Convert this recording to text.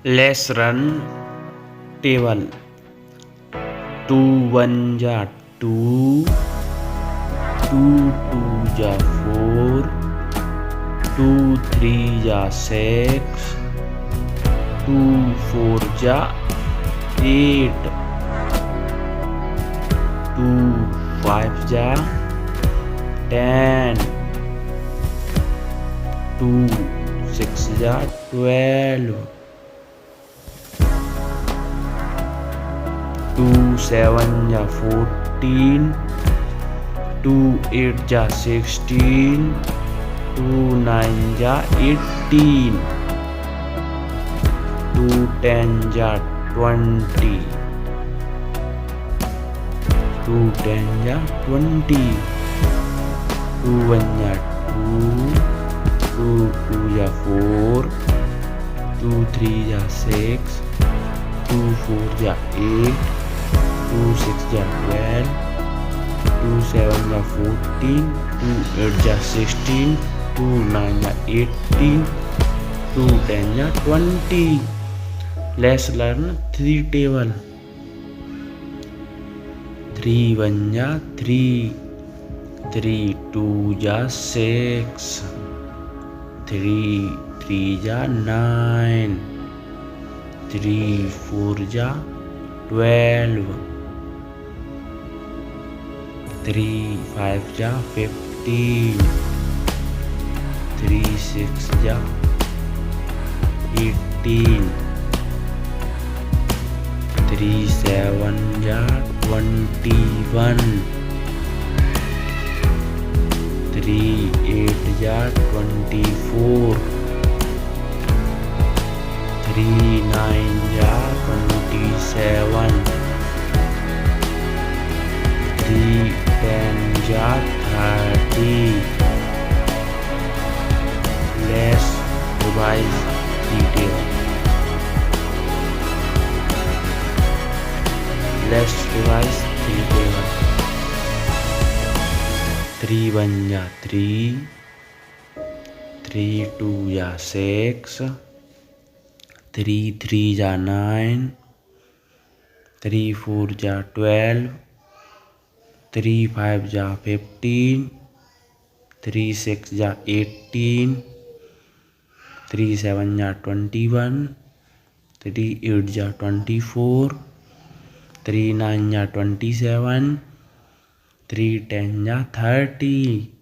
Let's run table. 2 1 ja 2, 2 2 ja 4, 2 3 ja 6, 2 4 ja 8, 2 5 ja 10, 2 6 ja 12, 2 7 ja 14, 2 8 ja 16, 2 9 ja 18, 2 10 ja 20, 2 10 ja 20, 2 1 ja 2, 2 2 ja 4, 2 3 ja 6, 2 4 ja 8, 2 6 ja 12, 2 7 ja 14, 2 8 ja 16, 2 9 ja 18, 2 10 ja 20. Let's learn 3 table. 3 1 ja 3, 3 2 ja 6, 3 3 ja 9, 3 4 ja 12, 3 5 ja 15, 3 6 ja 18, 3 7 ja 21, 3 8 ja 24, 3 9 ja 27, 3 10 ja 30. Let's revise detail. Let's revise detail. 3 1 ja 3, 3 2 ja 6, 3 3 ja 9, 3 4 ja 12, 3 5 ja 15, 3 6 ja 18, 3 7 ja 21, 3 8 ja 24, 3 9 ja 27, 3 10 ja 30.